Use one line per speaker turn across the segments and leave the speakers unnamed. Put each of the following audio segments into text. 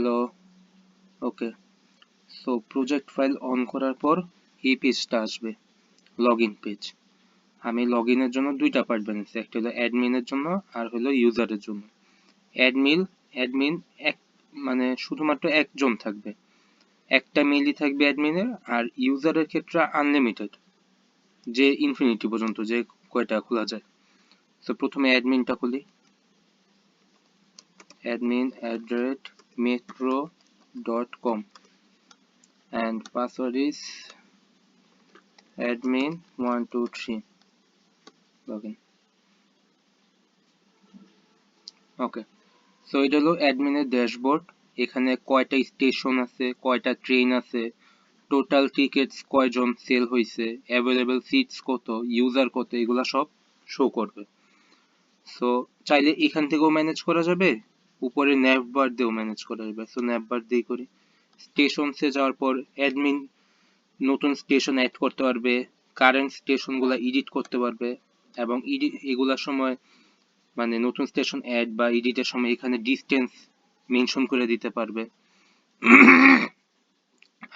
Hello. Okay, so project file on করার পর এই পেজটা আসবে, লগ ইন পেজ। আমি লগ ইনের জন্য দুইটা পার্ট বানিয়েছি, একটা হলো অ্যাডমিনের জন্য আর হলো ইউজারের জন্য। অ্যাডমিন এক মানে শুধুমাত্র একজন থাকবে, একটা মেইলই থাকবে অ্যাডমিনের। আর ইউজারের ক্ষেত্রে আনলিমিটেড, যে ইনফিনিটি পর্যন্ত যে কয়টা খোলা যায়। তো প্রথমে অ্যাডমিনটা খুলি, admin@metro.com and password is admin123. login. Okay, so এটা হলো অ্যাডমিনের ড্যাশবোর্ড। এখানে কয়টা স্টেশন আছে, কয়টা ট্রেন আছে, টোটাল টিকেটস কয়জন সেল হয়েছে, অ্যাভেলেবল সিটস কত, ইউজার কত, এগুলা সব শো করবে। সো চাইলে এখান থেকেও ম্যানেজ করা যাবে, উপরে ন্যাভ বার দিয়েও ম্যানেজ করা যাবে। সো ন্যাভ বার দিয়ে করি। স্টেশনসে যাওয়ার পর অ্যাডমিন নতুন স্টেশন অ্যাড করতে পারবে, কারেন্ট স্টেশনগুলো এডিট করতে পারবে, এবং এগুলার সময় মানে নতুন স্টেশন অ্যাড বা এডিটের সময় এখানে ডিস্টেন্স মেনশন করে দিতে পারবে।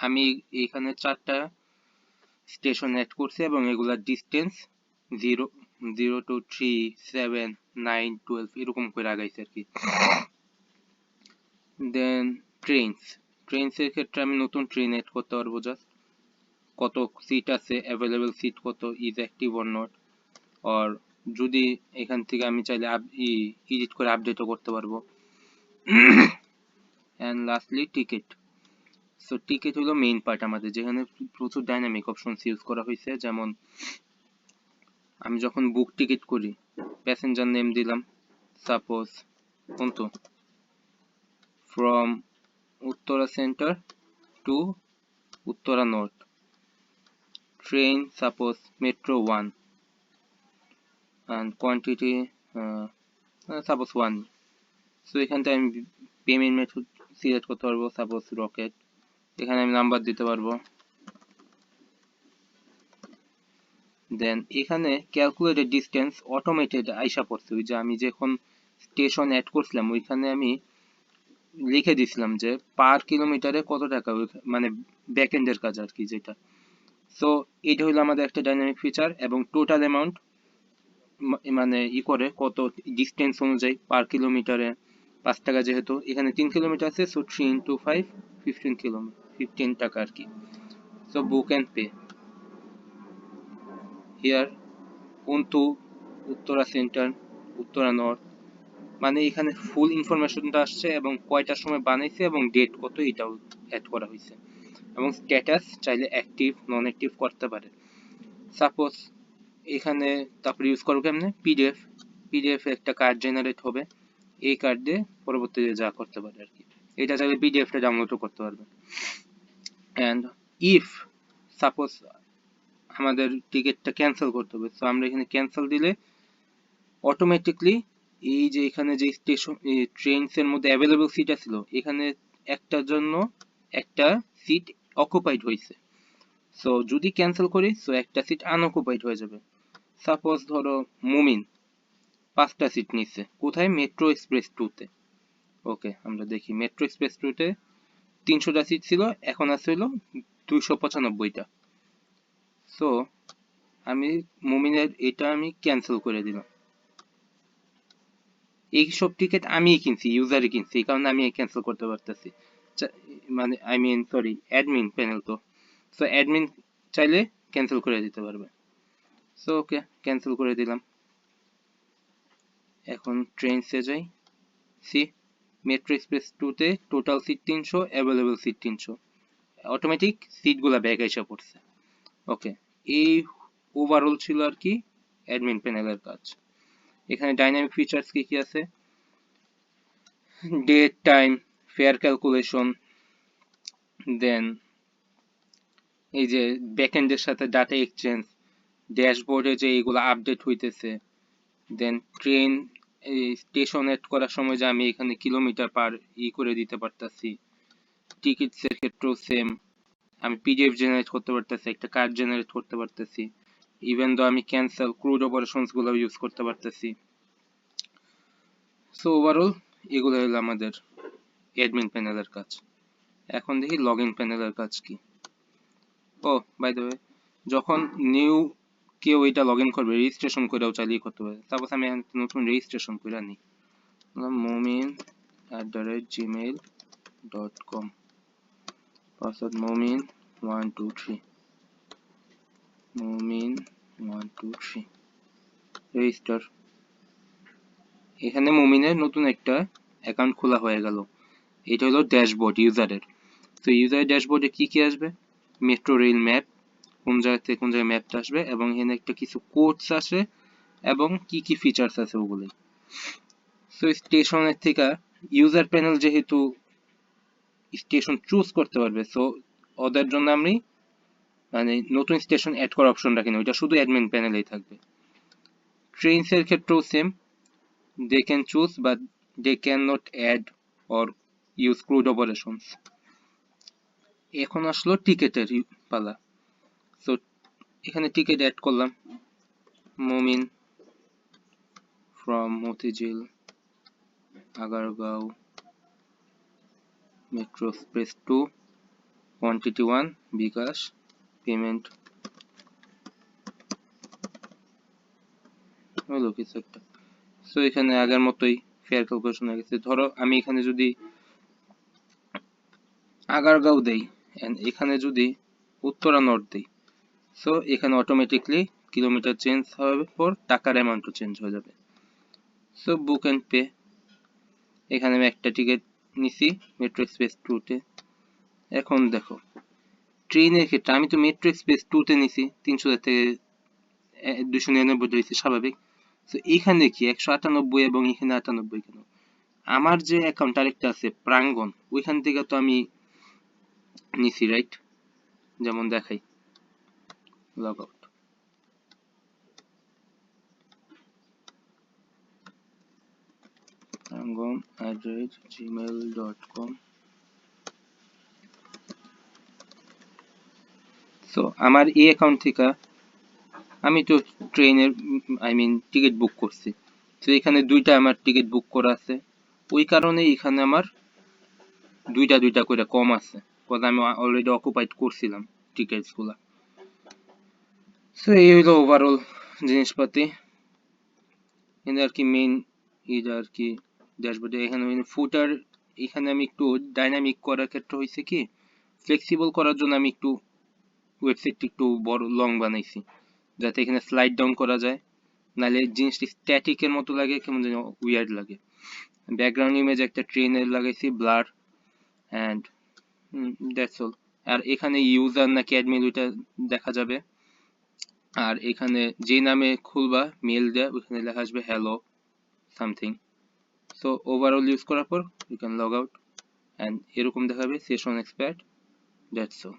আমি এখানে 4টা স্টেশন অ্যাড করছি এবং এগুলার ডিস্টেন্স 0, 0, 2, 3, 7, 9, 12 এরকম করে আগাইছে আর কি। দেন ট্রেনসের ক্ষেত্রে আমি নতুন ট্রেন অ্যাড করতে পারবো, জাস্ট কত সিট আছে, অ্যাভেলেবল সিট কত, ইজ অ্যাক্টিভ অর নট। আর যদি এখান থেকে আমি চাইলে এডিট করে আপডেটও করতে পারবো। And lastly ticket. So ticket হলো মেইন পার্ট আমাদের, যেখানে প্রচুর ডাইনামিক অপশনস ইউজ করা হয়েছে। যেমন আমি যখন বুক টিকিট করি, প্যাসেঞ্জার নেম দিলাম, সাপোজ কোনটো, from Uttara centre to Uttara north, train suppose metro 1 and quantity suppose 1। So এখান থেকে আমি পেমেন্ট মেথড সিলেক্ট করতে পারবো, সাপোজ রকেট। এখানে আমি নাম্বার দিতে পারবো। দেন এখানে ক্যালকুলেটেড ডিস্টেন্স অটোমেটেড আইসা পড়ছে, ওই যে আমি যখন স্টেশন অ্যাড করছিলাম ওইখানে আমি লিখে দিছিলাম যে পার কিলোমিটারে কত টাকা, মানে ব্যাকএন্ডের কাজ আর কি যেটা। সো এটা হলো আমাদের একটা ডাইনামিক ফিচার, এবং টোটাল অ্যামাউন্ট মানে করে কত ডিস্টেন্স অনুযায়ী পার কিলোমিটারে 5 টাকা, যেহেতু এখানে 3 কিলোমিটার আছে, সো 3 into 5 15 কিলোমিটার, 15 টাকা আর কি। So book and pay here কোনটো উত্তরা সেন্টার উত্তরা নর্থ, মানে এখানে ফুল ইনফরমেশনটা আসছে এবং কয়টার সময় বানাইছে এবং ডেট কত এটাও অ্যাড করা হয়েছে। এবং স্ট্যাটাস চাইলে অ্যাক্টিভ নন অ্যাক্টিভ করতে পারে। সাপোজ এখানে তারপরে ইউজ করবো কেমনে, পিডিএফ একটা কার্ড জেনারেট হবে, এই কার্ড দিয়ে পরবর্তীতে যা করতে পারে আর কি। এটা চাইলে পিডিএফটা ডাউনলোডও করতে পারবে। অ্যান্ড ইফ সাপোজ আমাদের টিকিটটা ক্যান্সেল করতে হবে, তো আমরা এখানে ক্যান্সেল দিলে অটোমেটিকলি এই যে এখানে যে স্টেশন ট্রেনসের মধ্যে অ্যাভেলেবল সিট ছিল, এখানে একটার জন্য একটা সিট অকুপাইড হয়েছে। সো যদি ক্যান্সেল করি, সো একটা সিট আনঅকুপাইড হয়ে যাবে। সাপোজ ধরো মুমিন 5টা সিট নিচ্ছে, কোথায়, মেট্রো এক্সপ্রেস 2-তে। ওকে, আমরা দেখি মেট্রো এক্সপ্রেস 2-তে 300টা সিট ছিল, এখন আছে হলো 295টা। সো আমি মুমিনের এটা আমি ক্যান্সেল করে দিলাম। এইসব টিকিট আমিই কিনছি, ইউজারই কিনছি, এই কারণে আমি ক্যান্সেল করতে পারতেছি। মানে সরি, অ্যাডমিন প্যানেল তো। সো অ্যাডমিন চাইলে ক্যান্সেল করে দিতে পারবে। সো ওকে, ক্যান্সেল করে দিলাম। এখন ট্রেনসে যাই, সি মেট্রো এক্সপ্রেস 2-তে total seat 300, available seat 300, automatic সিটগুলা ব্যাক এসে পড়ছে। ওকে, এই ওভারঅল ছিল আর কি অ্যাডমিন প্যানেলের কাজ। এখানে ডাইনামিক ফিচার্স কি কি আছে, ডেট টাইম, ফেয়ার ক্যালকুলেশন, দেন এই যে ব্যাকএন্ডের সাথে ডাটা এক্সচেঞ্জ, ড্যাশবোর্ডে যে এগুলো আপডেট হইতেছে, দেন ট্রেন স্টেশন অ্যাড করার সময় যে আমি এখানে কিলোমিটার পার করে দিতে পারতাছি। টিকিটসের ক্ষেত্রেও সেম, আমি পিডিএফ জেনারেট করতে পারতেছি, একটা কার্ড জেনারেট করতে পারতেছি, ইভেন দো আমি ক্যান্সেল ক্রুড অপারেশনস গুলো ইউজ করতে পারতেছি। সো ওভারঅল এগুলো হলো আমাদের অ্যাডমিন প্যানেলের কাজ। এখন দেখি লগ ইন প্যানেলের কাজ কি। ও বাই দ্য ওয়ে, যখন নিউ কেউ এটা লগ ইন করবে রেজিস্ট্রেশন করেও চালিয়ে করতে পারে। তারপর আমি একটা নতুন রেজিস্ট্রেশন করে নিই, momin@gmail.com, password momin123, momin123, register. এখানে মুমিনের নতুন একটা অ্যাকাউন্ট খোলা হয়ে গেল। এটা হলো ড্যাশবোর্ড ইউজারের। তো ইউজারের ড্যাশবোর্ডে কি কি আসবে? মেট্রো রেল ম্যাপ, কোন জায়গা থেকে কোন জায়গায় ম্যাপটা আসবে, এবং এখানে একটা কিছু কোডস আসে এবং কি কি ফিচার্স আছে ওগুলো। সো স্টেশনের থেকে ইউজার প্যানেল যেহেতু স্টেশন চুজ করতে পারবে, সো ওদের জন্য আমি মানে নতুন স্টেশন অ্যাড করার অপশন রাখি না, ওইটা শুধু অ্যাডমিন প্যানেলেই থাকবে। ট্রেনসের ক্ষেত্রেও same, they can choose but they cannot add or use crude operations. এখন আসলো টিকেটের পালা। সো এখানে টিকেট অ্যাড করলাম, Mumin from Motijheel Agargaon metro express 2 quantity 1 bKash payment হলো কিছু একটা। সো এখানে আগের মতোই ফেয়ার ক্যালকুলেশন হয়ে গেছে। ধরো আমি এখানে যদি আগারগাঁও দেই এন্ড এখানে যদি উত্তরা নর্থ দেই, সো এখানে অটোমেটিকলি কিলোমিটার চেঞ্জ হওয়ার পর টাকার অ্যামাউন্টও চেঞ্জ হয়ে যাবে। সো বুক অ্যান্ড পে, এখানে আমি একটা টিকিট নিছি মেট্রো এক্সপ্রেস 2-তে। এখন দেখো ট্রেনের ক্ষেত্রে আমি তো মেট্রো এক্সপ্রেস 2-তে নিছি, 300 থেকে 299 ধরেছি স্বাভাবিক। তো এখানে কি 198 এবং এখানে 98 কেন? আমার যে অ্যাকাউন্ট আরেকটা আছে প্রাঙ্গণ, ওইখান থেকে তো আমি নিছি, রাইট? যেমন দেখাই, লগ আউট। প্রাঙ্গণ@gmail.com। সো আমার এই অ্যাকাউন্ট থেকে আমি তো ট্রেনের টিকিট বুক করছি। তো এখানে দুইটা আমার টিকিট বুক করা আছে, ওই কারণে এখানে আমার দুইটা দুইটা করে কম আছে, কারণ আমি অলরেডি অকুপাইড করছিলাম টিকিটস গুলা। সো এই হইলো ওভারঅল জিনিসপাতি। এখানে আর কি মেইন এটা আর কি ড্যাশবোর্ডে এখানে ফুটার, এখানে আমি একটু ডাইনামিক করার ক্ষেত্রে হয়েছে কি ফ্লেক্সিবল করার জন্য আমি একটু ওয়েবসাইটটি একটু বড় লং বানাইছি, যাতে এখানে স্লাইড ডাউন করা যায়, নাহলে জিনিসটি স্ট্যাটিকের মতো লাগে, কেমন যেন উইয়ার্ড লাগে। ব্যাকগ্রাউন্ড ইমেজ একটা ট্রেনের লাগাইছি ব্লার, অ্যান্ড দ্যাটস অল। আর এখানে ইউজার নাকি অ্যাডমিন ওইটা দেখা যাবে। আর এখানে যে নামে খুলবা মেল দেয়া, ওইখানে লেখা আসবে hello something. So overall use করার পর you can log out, and এরকম দেখাবে সেশন এক্সপায়ার্ড। That's all.